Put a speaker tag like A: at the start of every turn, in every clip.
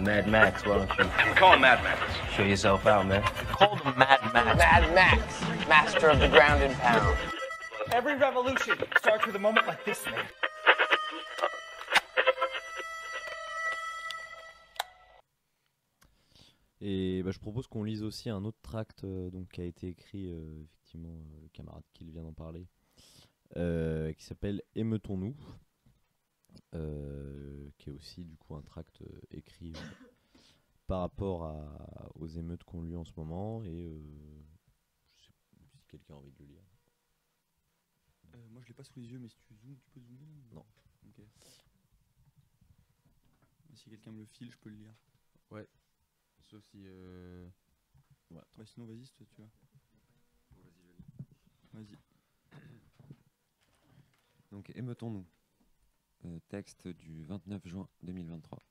A: Mad Max, why don't you
B: Call him Mad Max.
A: show yourself out, man?
C: Call him Mad Max.
D: Mad Max, master of the ground and pound.
E: Every revolution starts with a moment like this, man.
F: Et je propose qu'on lise aussi un autre tract donc, qui a été écrit, effectivement, le camarade qui vient d'en parler, qui s'appelle Émeutons-nous, qui est aussi du coup un tract écrit par rapport aux émeutes qu'on lit en ce moment. Et je sais pas si quelqu'un a envie de le lire.
G: Moi je l'ai pas sous les yeux, mais si tu zoomes, tu peux zoomer.
F: Non.
G: Ok. Si quelqu'un me le file, je peux le lire.
H: Ouais. Sauf si.
G: Ouais, bah sinon vas-y si toi tu vois.
H: Bon, vas-y, je lis.
G: Vas-y.
H: Donc, émeutons-nous. Texte du 29 juin 2023.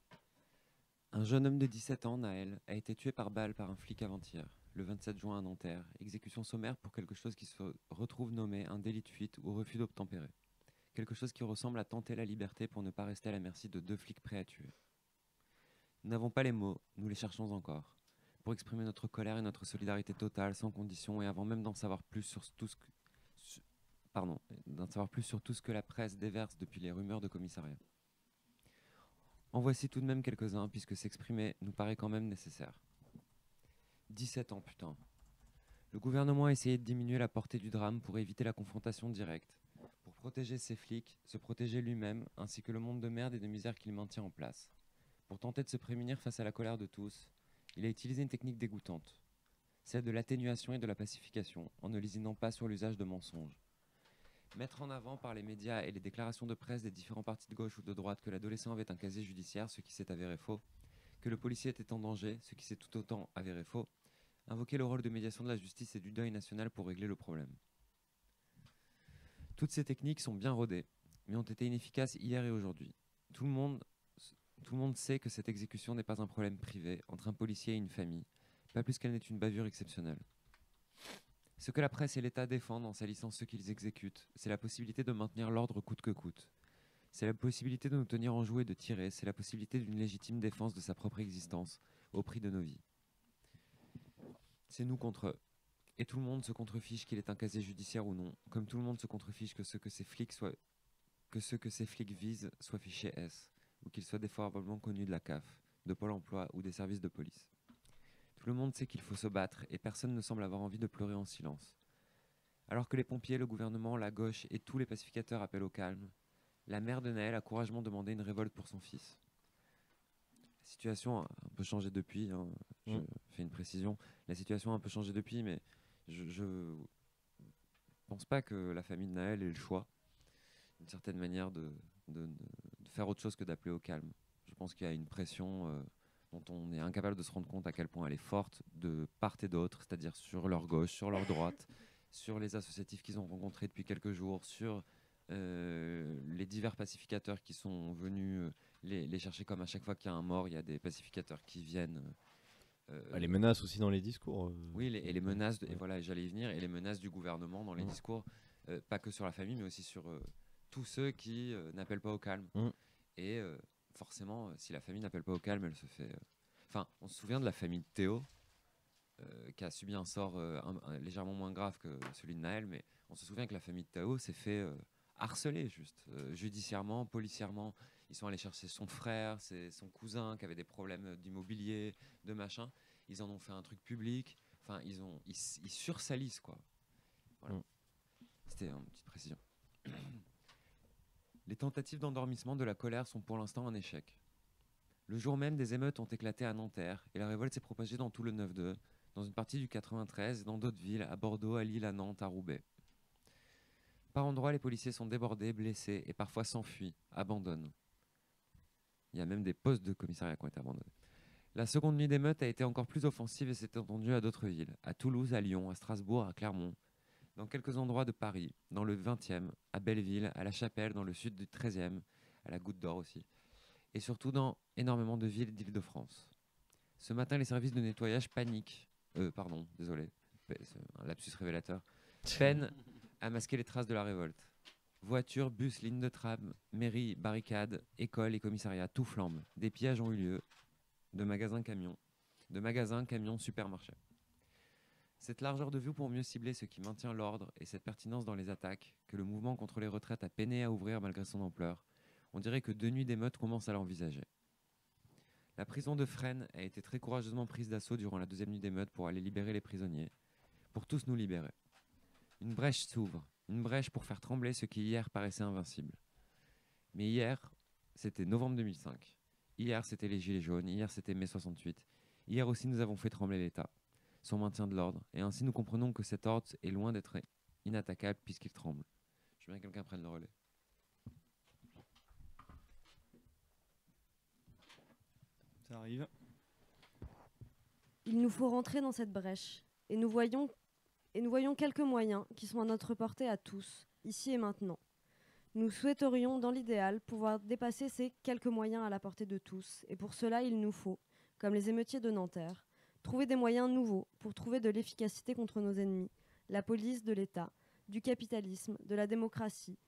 H: Un jeune homme de 17 ans, Naël, a été tué par balle par un flic avant-hier, le 27 juin à Nanterre. Exécution sommaire pour quelque chose qui se retrouve nommé un délit de fuite ou refus d'obtempérer. Quelque chose qui ressemble à tenter la liberté pour ne pas rester à la merci de 2 flics prêts à tuer. Nous n'avons pas les mots, nous les cherchons encore, pour exprimer notre colère et notre solidarité totale, sans condition, et avant même d'en savoir plus sur tout ce que la presse déverse depuis les rumeurs de commissariat. En voici tout de même quelques-uns, puisque s'exprimer nous paraît quand même nécessaire. 17 ans, putain. Le gouvernement a essayé de diminuer la portée du drame pour éviter la confrontation directe, pour protéger ses flics, se protéger lui-même, ainsi que le monde de merde et de misère qu'il maintient en place. Pour tenter de se prémunir face à la colère de tous, il a utilisé une technique dégoûtante, celle de l'atténuation et de la pacification, en ne lésinant pas sur l'usage de mensonges. Mettre en avant par les médias et les déclarations de presse des différents partis de gauche ou de droite que l'adolescent avait un casier judiciaire, ce qui s'est avéré faux, que le policier était en danger, ce qui s'est tout autant avéré faux, invoquer le rôle de médiation de la justice et du deuil national pour régler le problème. Toutes ces techniques sont bien rodées, mais ont été inefficaces hier et aujourd'hui. Tout le monde sait que cette exécution n'est pas un problème privé entre un policier et une famille, pas plus qu'elle n'est une bavure exceptionnelle. Ce que la presse et l'État défendent en salissant ceux qu'ils exécutent, c'est la possibilité de maintenir l'ordre coûte que coûte. C'est la possibilité de nous tenir en joue et de tirer, c'est la possibilité d'une légitime défense de sa propre existence, au prix de nos vies. C'est nous contre eux. Et tout le monde se contrefiche qu'il ait un casier judiciaire ou non, comme tout le monde se contrefiche que ce que ces flics visent soit fiché S, ou qu'ils soient défavorablement connus de la CAF, de Pôle emploi ou des services de police. Tout le monde sait qu'il faut se battre et personne ne semble avoir envie de pleurer en silence. Alors que les pompiers, le gouvernement, la gauche et tous les pacificateurs appellent au calme, la mère de Naël a courageusement demandé une révolte pour son fils. La situation a un peu changé depuis, je fais une précision. La situation a un peu changé depuis, mais je pense pas que la famille de Naël ait le choix, d'une certaine manière, de faire autre chose que d'appeler au calme. Je pense qu'il y a une pression dont on est incapable de se rendre compte à quel point elle est forte de part et d'autre, c'est-à-dire sur leur gauche, sur leur droite, sur les associatifs qu'ils ont rencontrés depuis quelques jours, sur les divers pacificateurs qui sont venus les chercher, comme à chaque fois qu'il y a un mort, il y a des pacificateurs qui viennent.
F: Les menaces aussi dans les discours.
H: Oui, et les menaces, et voilà, j'allais y venir, et les menaces du gouvernement dans les discours, pas que sur la famille, mais aussi sur tous ceux qui n'appellent pas au calme. Et forcément, si la famille n'appelle pas au calme, elle se fait... Enfin, on se souvient de la famille de Théo, qui a subi un sort légèrement moins grave que celui de Naël, mais on se souvient que la famille de Théo s'est fait harceler, juste, judiciairement, policièrement. Ils sont allés chercher son frère, son cousin, qui avait des problèmes d'immobilier, de machin. Ils en ont fait un truc public. Enfin, ils sursalissent, quoi. Voilà. C'était une petite précision. Les tentatives d'endormissement de la colère sont pour l'instant un échec. Le jour même, des émeutes ont éclaté à Nanterre et la révolte s'est propagée dans tout le 9-2, dans une partie du 93 et dans d'autres villes, à Bordeaux, à Lille, à Nantes, à Roubaix. Par endroits, les policiers sont débordés, blessés et parfois s'enfuient, abandonnent. Il y a même des postes de commissariat qui ont été abandonnés. La seconde nuit d'émeute a été encore plus offensive et s'est étendue à d'autres villes, à Toulouse, à Lyon, à Strasbourg, à Clermont, dans quelques endroits de Paris, dans le 20e, à Belleville, à La Chapelle, dans le sud du 13e, à la Goutte d'Or aussi, et surtout dans énormément de villes d'Île-de-France. Ce matin, les services de nettoyage paniquent, désolé, c'est un lapsus révélateur, peinent à masquer les traces de la révolte. Voitures, bus, lignes de tram, mairie, barricades, écoles et commissariats, tout flambe. Des pillages ont eu lieu de magasins, camions, supermarchés. Cette largeur de vue pour mieux cibler ce qui maintient l'ordre et cette pertinence dans les attaques que le mouvement contre les retraites a peiné à ouvrir malgré son ampleur, on dirait que 2 nuits d'émeutes commencent à l'envisager. La prison de Fresnes a été très courageusement prise d'assaut durant la 2e nuit d'émeute pour aller libérer les prisonniers, pour tous nous libérer. Une brèche s'ouvre, une brèche pour faire trembler ce qui hier paraissait invincible. Mais hier, c'était novembre 2005. Hier, c'était les Gilets jaunes, hier, c'était mai 68. Hier aussi, nous avons fait trembler l'État, son maintien de l'ordre, et ainsi nous comprenons que cet ordre est loin d'être inattaquable puisqu'il tremble. Je veux bien que quelqu'un prenne le relais.
G: Ça arrive.
B: Il nous faut rentrer dans cette brèche, et nous voyons quelques moyens qui sont à notre portée à tous, ici et maintenant. Nous souhaiterions, dans l'idéal, pouvoir dépasser ces quelques moyens à la portée de tous, et pour cela, il nous faut, comme les émeutiers de Nanterre, trouver des moyens nouveaux pour trouver de l'efficacité contre nos ennemis, la police de l'État, du capitalisme, de la démocratie,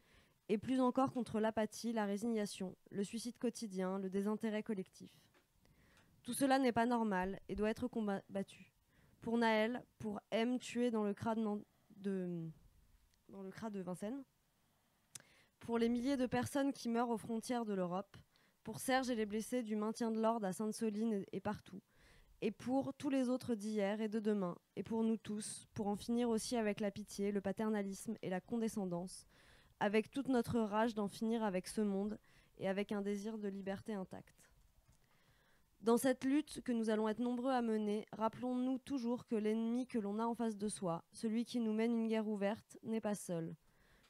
B: et plus encore contre l'apathie, la résignation, le suicide quotidien, le désintérêt collectif. Tout cela n'est pas normal et doit être combattu. Pour Naël, pour M tué dans le CRA de Vincennes, pour les milliers de personnes qui meurent aux frontières de l'Europe, pour Serge et les blessés du maintien de l'ordre à Sainte-Soline et partout, et pour tous les autres d'hier et de demain, et pour nous tous, pour en finir aussi avec la pitié, le paternalisme et la condescendance, avec toute notre rage d'en finir avec ce monde et avec un désir de liberté intacte. Dans cette lutte que nous allons être nombreux à mener, rappelons-nous toujours que l'ennemi que l'on a en face de soi, celui qui nous mène une guerre ouverte, n'est pas seul.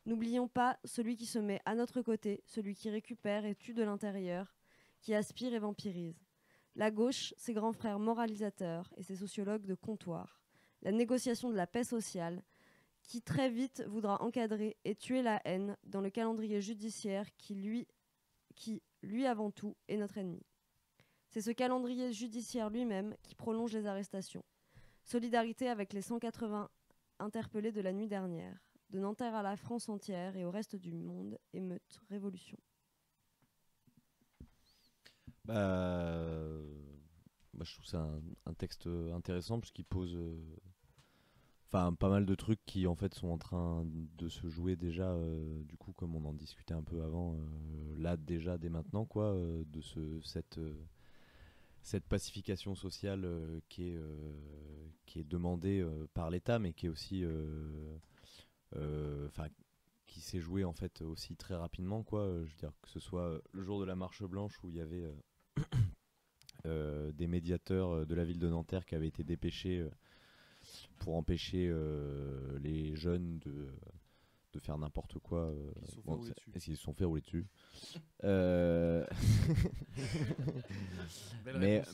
B: N'oublions pas celui qui se met à notre côté, celui qui récupère et tue de l'intérieur, qui aspire et vampirise. La gauche, ses grands frères moralisateurs et ses sociologues de comptoir. La négociation de la paix sociale, qui très vite voudra encadrer et tuer la haine dans le calendrier judiciaire qui, lui avant tout, est notre ennemi. C'est ce calendrier judiciaire lui-même qui prolonge les arrestations. Solidarité avec les 180 interpellés de la nuit dernière. De Nanterre à la France entière et au reste du monde, émeute, révolution.
F: Je trouve ça un texte intéressant parce qu'il pose pas mal de trucs qui en fait sont en train de se jouer déjà du coup comme on en discutait un peu avant là déjà dès maintenant quoi de cette pacification sociale qui est demandée par l'État mais qui est aussi qui s'est jouée en fait aussi très rapidement quoi je veux dire que ce soit le jour de la marche blanche où il y avait des médiateurs de la ville de Nanterre qui avaient été dépêchés pour empêcher les jeunes de faire n'importe quoi. Ils se sont fait rouler dessus.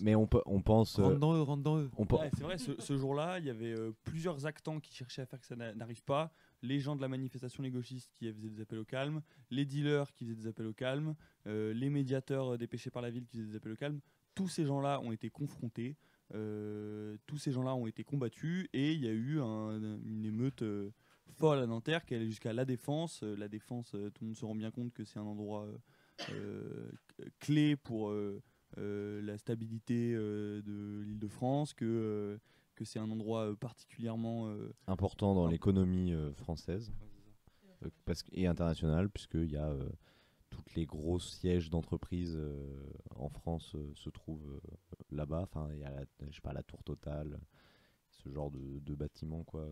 F: mais on pense.
G: Rentre dans eux, rentre dans eux.
E: Ouais, c'est vrai, ce jour-là, il y avait plusieurs actants qui cherchaient à faire que ça n'arrive pas. Les gens de la manifestation, les gauchistes qui faisaient des appels au calme, les dealers qui faisaient des appels au calme, les médiateurs dépêchés par la ville qui faisaient des appels au calme. Tous ces gens-là ont été confrontés, tous ces gens-là ont été combattus et il y a eu une émeute folle à Nanterre qui allait jusqu'à La Défense. La Défense, tout le monde se rend bien compte que c'est un endroit clé pour la stabilité de l'Île-de-France, que c'est un endroit particulièrement
F: important dans l'économie française et internationale, puisqu'il y a toutes les gros sièges d'entreprises en France se trouvent là-bas. Enfin, il y a la Tour Total, ce genre de bâtiments, quoi.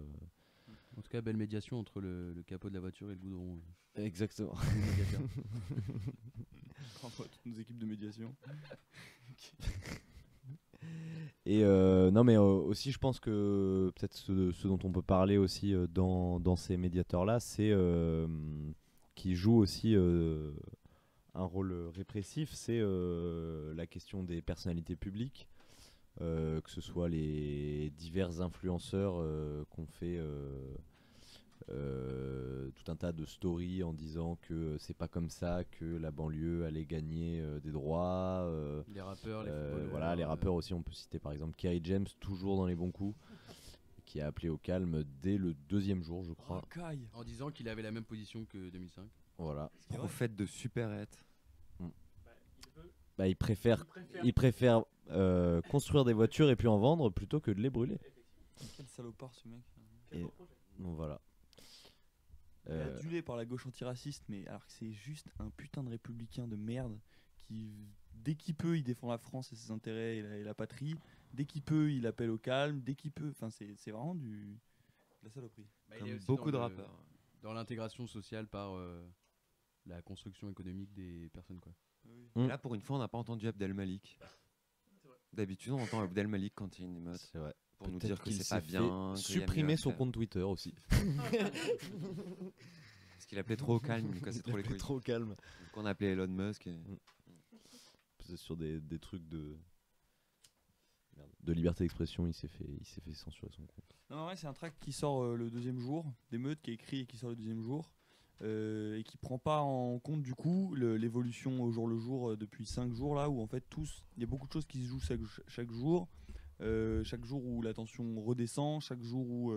C: En tout cas, belle médiation entre le capot de la voiture et le goudron.
F: Exactement.
E: nos équipes de médiation.
F: Et non, mais aussi, je pense que peut-être ce dont on peut parler aussi dans ces médiateurs-là, c'est qui jouent aussi un rôle répressif, c'est la question des personnalités publiques, que ce soit les divers influenceurs qu'on fait tout un tas de stories en disant que c'est pas comme ça que la banlieue allait gagner des droits.
C: Les rappeurs, les footballeurs.
F: Voilà, les rappeurs aussi, on peut citer par exemple Kerry James, toujours dans les bons coups, qui a appelé au calme dès le 2e jour, je crois.
C: En disant qu'il avait la même position que 2005.
F: Voilà.
H: Prophète de super-être.
F: Bah, il préfère construire des voitures et puis en vendre plutôt que de les brûler.
E: Quel salopard ce mec.
F: Et bon, voilà.
E: Il est adulé par la gauche antiraciste, mais alors que c'est juste un putain de républicain de merde qui, dès qu'il peut, il défend la France et ses intérêts et la patrie. Dès qu'il peut, il appelle au calme. Dès qu'il peut, enfin, c'est vraiment de la saloperie.
C: Bah, il
H: Comme
C: est aussi
H: beaucoup
C: dans
H: de
C: le-
H: rappeurs.
C: Dans l'intégration sociale par la construction économique des personnes, quoi.
H: Et là, pour une fois, on n'a pas entendu Abdel Malik. D'habitude, on entend Abdel Malik quand il y a une émeute.
F: C'est vrai.
H: Pour nous
F: Peut-être
H: dire que
F: qu'il
H: c'est
F: s'est
H: pas
F: fait
H: bien. qu'il y a mieux à
F: supprimer son
H: faire.
F: compte Twitter aussi.
H: Parce qu'il appelait trop au calme, il nous cassait trop les couilles.
F: Trop calme.
H: Donc on appelait Elon Musk.
F: C'est sur des trucs de liberté d'expression, il s'est fait censurer son compte.
E: Non, ouais, c'est un track qui sort le deuxième jour, d'émeute, qui est écrit et qui sort le deuxième jour, et qui prend pas en compte du coup l'évolution au jour le jour depuis 5 jours là, où en fait il y a beaucoup de choses qui se jouent chaque jour, chaque jour où la tension redescend, chaque jour où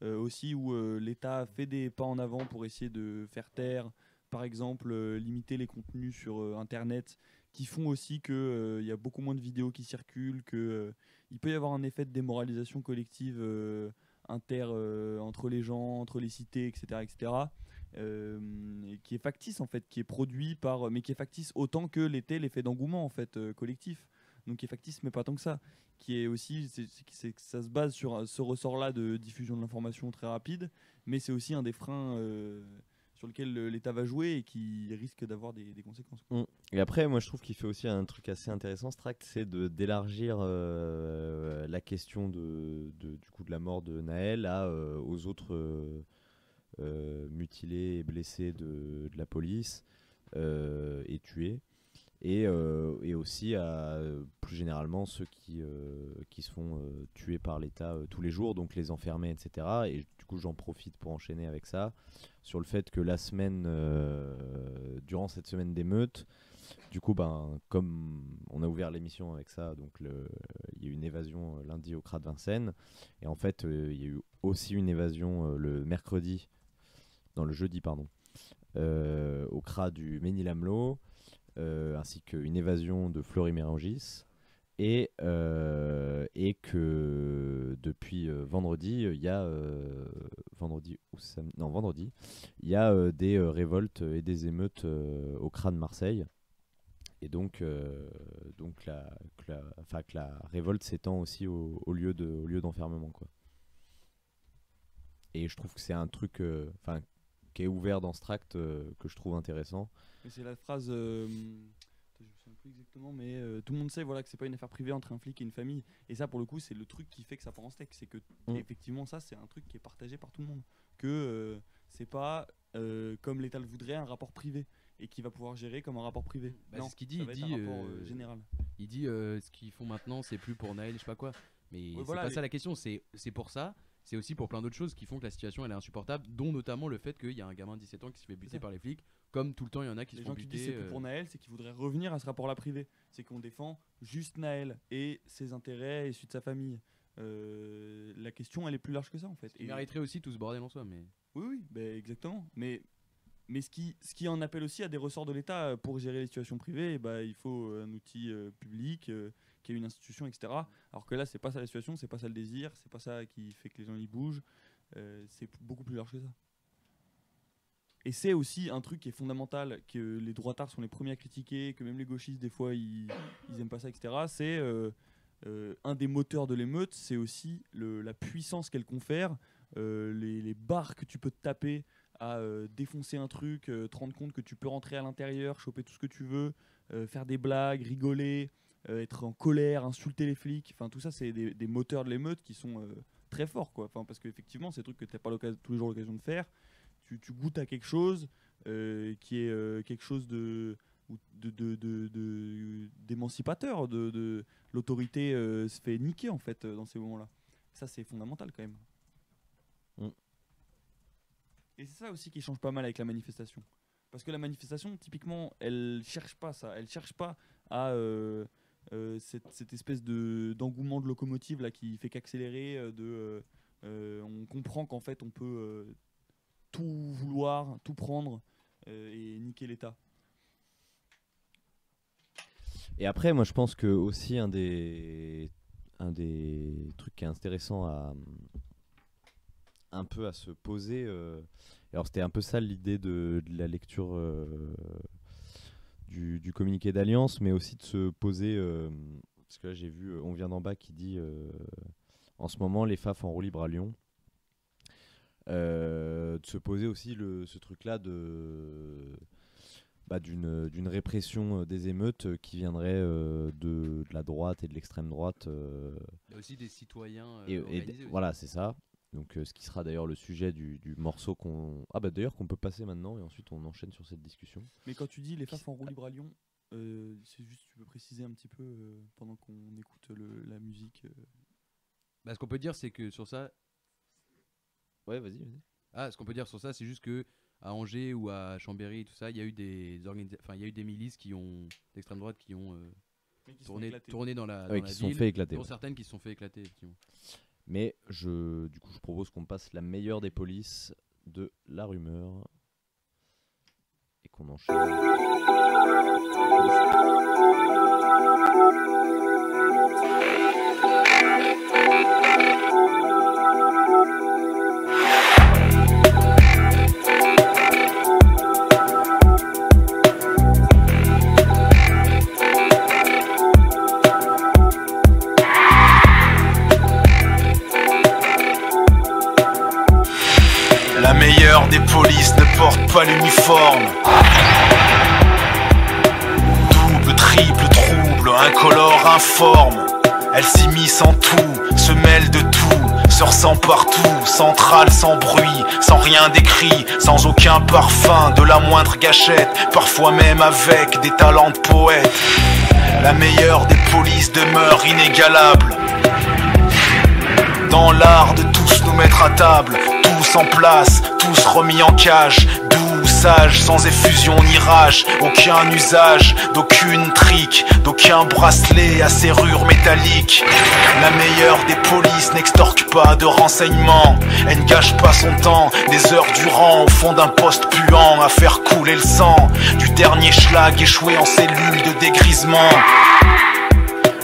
E: aussi où l'État fait des pas en avant pour essayer de faire taire, par exemple limiter les contenus sur Internet, qui font aussi que il y a beaucoup moins de vidéos qui circulent, que il peut y avoir un effet de démoralisation collective entre les gens, entre les cités, etc., etc. Et qui est factice en fait, qui est produit par, mais qui est factice autant que l'était l'effet d'engouement en fait collectif. Donc qui est factice mais pas tant que ça. Qui est aussi, ça se base sur ce ressort-là de diffusion de l'information très rapide, mais c'est aussi un des freins sur lequel l'État va jouer et qui risque d'avoir des conséquences.
F: Et après, moi je trouve qu'il fait aussi un truc assez intéressant ce tract, c'est d'élargir la question du coup de la mort de Naël aux autres mutilés et blessés de la police et tués. Et aussi à plus généralement ceux qui se font tuer par l'État tous les jours, donc les enfermés, etc. Et du coup j'en profite pour enchaîner avec ça, sur le fait que la semaine, durant cette semaine d'émeute, du coup comme on a ouvert l'émission avec ça, donc il y a eu une évasion lundi au CRA de Vincennes, et en fait il y a eu aussi une évasion le jeudi pardon, au CRA du Mesnil-Amelot, ainsi qu'une évasion de Fleury-Mérangis, et que depuis vendredi, il y a vendredi, il y a des révoltes et des émeutes au CRA de Marseille, et donc que la révolte s'étend aussi au lieu d'enfermement, quoi. Et je trouve que c'est un truc qui est ouvert dans ce tract que je trouve intéressant.
E: Et c'est la phrase, je me souviens plus exactement, mais tout le monde sait voilà, que c'est pas une affaire privée entre un flic et une famille. Et ça, pour le coup, c'est le truc qui fait que ça part en steak. C'est que, effectivement, ça, c'est un truc qui est partagé par tout le monde. Que c'est pas, comme l'État le voudrait, un rapport privé. Et qui va pouvoir gérer comme un rapport privé.
C: Bah,
E: non,
C: c'est ce qu'il dit.
E: ça va être un rapport général.
C: Il dit ce qu'ils font maintenant, c'est plus pour Naël, je sais pas quoi. Mais c'est
E: voilà,
C: pas ça la question. C'est pour ça. C'est aussi pour plein d'autres choses qui font que la situation elle est insupportable, dont notamment le fait qu'il y a un gamin de 17 ans qui se fait buter par les flics, comme tout le temps il y en a qui
E: les
C: se font
E: gens qui
C: buter.
E: disent c'est plus pour Naël, c'est qu'ils voudraient revenir à ce rapport-là privé. C'est qu'on défend juste Naël et ses intérêts et celui de sa famille. La question elle est plus large que ça en fait.
C: Il mériterait aussi tout ce bordel en soi, mais.
E: Oui, bah, exactement. Mais ce qui en appelle aussi à des ressorts de l'État pour gérer les situations privées, bah, il faut un outil public, qui est une institution, etc. Alors que là, c'est pas ça la situation, c'est pas ça le désir, c'est pas ça qui fait que les gens y bougent. C'est beaucoup plus large que ça. Et c'est aussi un truc qui est fondamental, que les droitards sont les premiers à critiquer, que même les gauchistes, des fois, ils aiment pas ça, etc. C'est un des moteurs de l'émeute, c'est aussi la puissance qu'elle confère, les barres que tu peux te taper à défoncer un truc, te rendre compte que tu peux rentrer à l'intérieur, choper tout ce que tu veux, faire des blagues, rigoler, être en colère, insulter les flics. Enfin, tout ça, c'est des moteurs de l'émeute qui sont très forts, quoi. Enfin, parce qu'effectivement, c'est des trucs que tu n'as pas tous les jours l'occasion de faire. Tu goûtes à quelque chose qui est quelque chose d'émancipateur. L'autorité se fait niquer, en fait, dans ces moments-là. Ça, c'est fondamental, quand même. Et c'est ça aussi qui change pas mal avec la manifestation. Parce que la manifestation, typiquement, elle cherche pas ça. Elle cherche pas à cette espèce d'engouement de locomotive là, qui fait qu'accélérer. On comprend qu'en fait, on peut tout vouloir, tout prendre, et niquer l'État.
F: Et après, moi je pense que aussi un des trucs qui est intéressant un peu à se poser. Alors c'était un peu ça l'idée de la lecture du communiqué d'alliance, mais aussi de se poser. Parce que là j'ai vu, on vient d'en bas qui dit en ce moment les FAF en roue libre à Lyon. De se poser aussi ce truc-là d'une répression des émeutes qui viendrait de la droite et de l'extrême droite.
C: Il y a aussi des citoyens
F: Et
C: organisés aussi.
F: voilà, c'est ça. Donc, ce qui sera d'ailleurs le sujet du morceau d'ailleurs qu'on peut passer maintenant et ensuite on enchaîne sur cette discussion.
E: Mais quand tu dis les FAF en roue libre à Lyon, c'est juste, tu peux préciser un petit peu pendant qu'on écoute la musique.
C: Bah, ce qu'on peut dire, c'est que sur ça.
F: Ouais, vas-y.
C: Ah, ce qu'on peut dire sur ça, c'est juste que à Angers ou à Chambéry, tout ça, il y a eu des milices d'extrême droite qui ont tourné dans la
F: qui se sont fait éclater.
C: Dont certaines qui se sont fait éclater, effectivement.
F: Mais je propose qu'on passe la meilleure des polices de La Rumeur et qu'on enchaîne.
I: La meilleure des polices ne porte pas l'uniforme. Double, triple, trouble, incolore, informe. Elle s'immisce en tout, se mêle de tout, se ressent partout, centrale sans bruit, sans rien d'écrit, sans aucun parfum, de la moindre gâchette, parfois même avec des talents de poète. La meilleure des polices demeure inégalable. Dans l'art de tous nous mettre à table, tous en place, tous remis en cage, doux, sage, sans effusion ni rage, aucun usage, d'aucune trique, d'aucun bracelet à serrure métallique. La meilleure des polices n'extorque pas de renseignements, elle ne gâche pas son temps, des heures durant au fond d'un poste puant à faire couler le sang du dernier schlag échoué en cellule de dégrisement.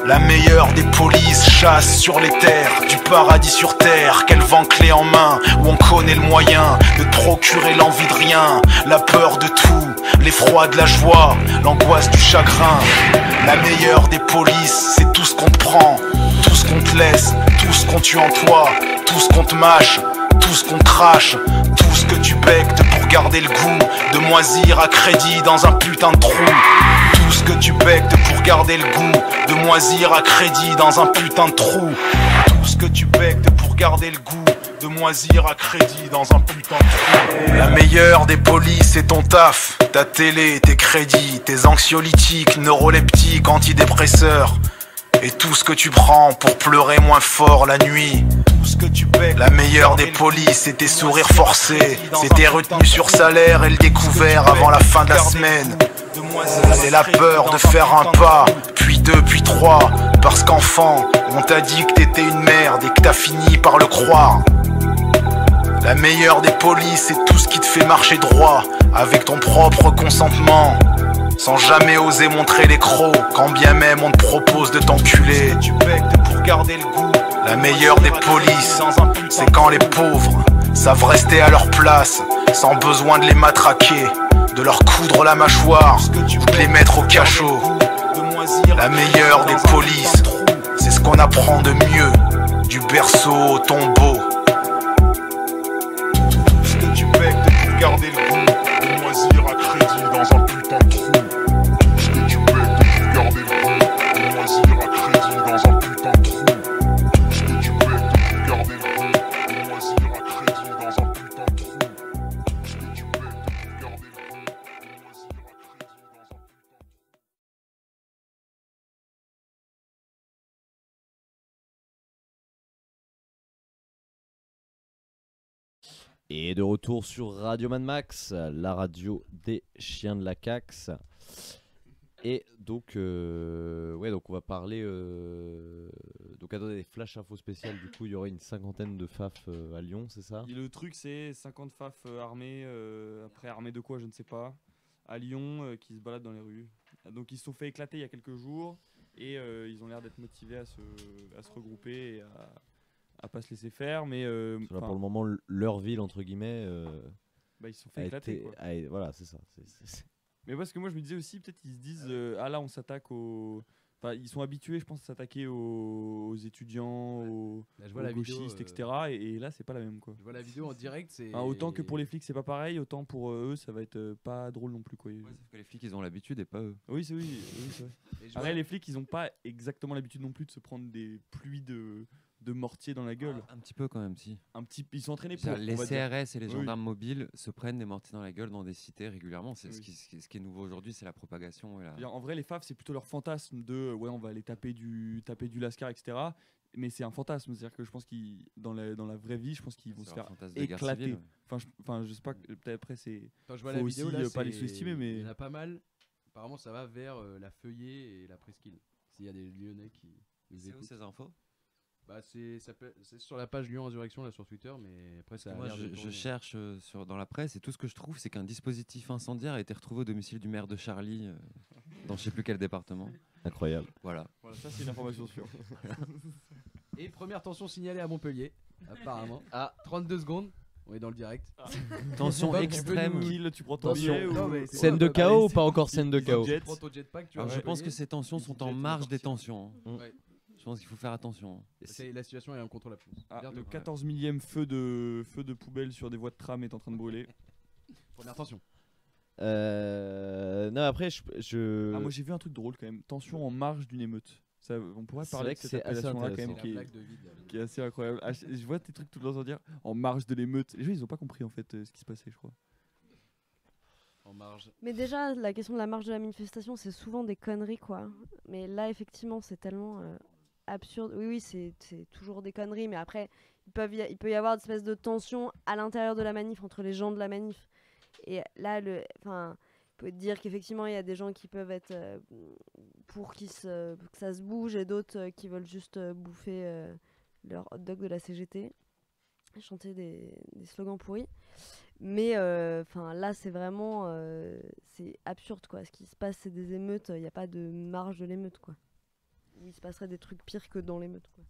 I: La meilleure des polices chasse sur les terres du paradis sur terre, qu'elle vend clé en main, où on connaît le moyen de te procurer l'envie de rien, la peur de tout, l'effroi de la joie, l'angoisse du chagrin. La meilleure des polices, c'est tout ce qu'on te prend, tout ce qu'on te laisse, tout ce qu'on tue en toi, tout ce qu'on te mâche, tout ce qu'on crache, tout ce que tu bectes pour garder le goût de moisir à crédit dans un putain de trou. Tout ce que tu bectes pour garder le goût de moisir à crédit dans un putain de trou. Tout ce que tu bectes pour garder le goût de moisir à crédit dans un putain de trou. La meilleure des polices, c'est ton taf, ta télé, tes crédits, tes anxiolytiques, neuroleptiques, antidépresseurs. Et tout ce que tu prends pour pleurer moins fort la nuit. Tout ce que tu paies. La meilleure des polices, c'est tes sourires forcés, c'est tes retenues sur salaire et le découvert avant la fin de la semaine. C'est la peur de faire un pas, puis deux, puis trois. Parce qu'enfant, on t'a dit que t'étais une merde et que t'as fini par le croire. La meilleure des polices, c'est tout ce qui te fait marcher droit, avec ton propre consentement, sans jamais oser montrer les crocs, quand bien même on te propose de t'enculer. Tu bectes pour garder le goût. La meilleure des polices, c'est quand les pauvres savent rester à leur place, sans besoin de les matraquer, de leur coudre la mâchoire, ou de les mettre au cachot. La meilleure des polices, c'est ce qu'on apprend de mieux, du berceau au tombeau. Tout ce que tu bectes pour garder le goût de moisir à crédit dans un putain de trou. Tout ce que tu bectes pour garder le goût de moisir à crédit dans un putain de trou. Tout ce que tu bectes pour garder le goût de moisir à crédit dans un putain de trou. Tout ce que tu bectes pour garder le goût de moisir à crédit dans un putain de trou.
F: Et de retour sur Radio Mad Max, la radio des chiens de la Cax. Et donc, donc on va parler. Donc Donc attendez, flash info spéciale, du coup il y aurait une 50aine de FAF à Lyon, c'est ça?
E: Et le truc, c'est 50 FAF armés, après armés de quoi, je ne sais pas, à Lyon, qui se baladent dans les rues. Donc ils se sont fait éclater il y a quelques jours, et ils ont l'air d'être motivés à se regrouper et à pas se laisser faire. Mais
F: Parce que là, pour le moment, leur ville, entre guillemets,
E: bah, ils se sont fait éclater. Quoi.
F: Voilà, c'est ça.
E: Mais parce que moi je me disais aussi, peut-être ils se disent, ah là on s'attaque aux... Enfin, ils sont habitués, je pense, à s'attaquer aux étudiants, aux gauchistes, etc. Et là, c'est pas la même, quoi.
C: Je vois la vidéo en direct, c'est...
E: autant que pour les flics, c'est pas pareil, autant pour eux, ça va être pas drôle non plus, quoi.
H: Ouais, sauf que les flics, ils ont l'habitude et pas eux.
E: Oui, c'est vrai. Après, les flics, ils ont pas exactement l'habitude non plus de se prendre des pluies de mortier dans la gueule.
H: Un petit peu quand même, si.
E: Ils sont entraînés pour.
H: Les CRS et les gendarmes mobiles se prennent des mortiers dans la gueule dans des cités régulièrement. C'est ce qui est nouveau aujourd'hui, c'est la propagation.
E: En vrai, les FAF, c'est plutôt leur fantasme de on va aller taper du Lascar, etc. Mais c'est un fantasme, c'est-à-dire que je pense qu'ils dans la vraie vie, je pense qu'ils vont se faire éclater. Enfin, je sais pas, peut-être après c'est.
C: Quand je vois la vidéo, là,
E: pas les sous-estimer, mais
C: il y en a pas mal. Apparemment, ça va vers la Feuillée et la Presqu'île. S'il y a des Lyonnais qui nous écoutent.
H: C'est où ces infos?
C: Bah c'est sur la page Lyon Insurrection là sur Twitter, mais après ça.
H: Moi je cherche dans la presse et tout ce que je trouve c'est qu'un dispositif incendiaire a été retrouvé au domicile du maire de Charlie dans je sais plus quel département.
F: Incroyable.
E: Voilà, ça c'est une information sûre.
C: Et première tension signalée à Montpellier, apparemment. À 32 secondes, on est dans le direct.
H: Tension extrême.
E: Tu prends ton billet ou...
F: Scène de chaos ou pas encore scène de chaos?
H: Alors je pense que ces tensions sont en marge des tensions. Je pense qu'il faut faire attention.
C: La situation est incontrôlable.
E: Le 14 millième feu de poubelle sur des voies de tram est en train de brûler.
C: Première tension.
F: Non, après,
E: moi j'ai vu un truc drôle quand même. Tension en marge d'une émeute. Ça, on pourrait parler de cette appellation-là quand même qui est assez incroyable. Je vois tes trucs tout le temps dire en marge de l'émeute. Les gens ils ont pas compris en fait ce qui se passait, je crois.
C: En marge.
B: Mais déjà, la question de la marge de la manifestation, c'est souvent des conneries, quoi. Mais là, effectivement, c'est tellement absurde. Oui, c'est toujours des conneries, mais après, il peut y avoir une espèce de tension à l'intérieur de la manif, entre les gens de la manif. Et là, on peut dire qu'effectivement, il y a des gens qui peuvent être pour que ça se bouge, et d'autres qui veulent juste bouffer leur hot dog de la CGT, chanter des slogans pourris. Mais là, c'est vraiment c'est absurde, quoi. Ce qui se passe, c'est des émeutes. Il n'y a pas de marge de l'émeute, quoi. Il se passerait des trucs pires que dans l'émeute, quoi.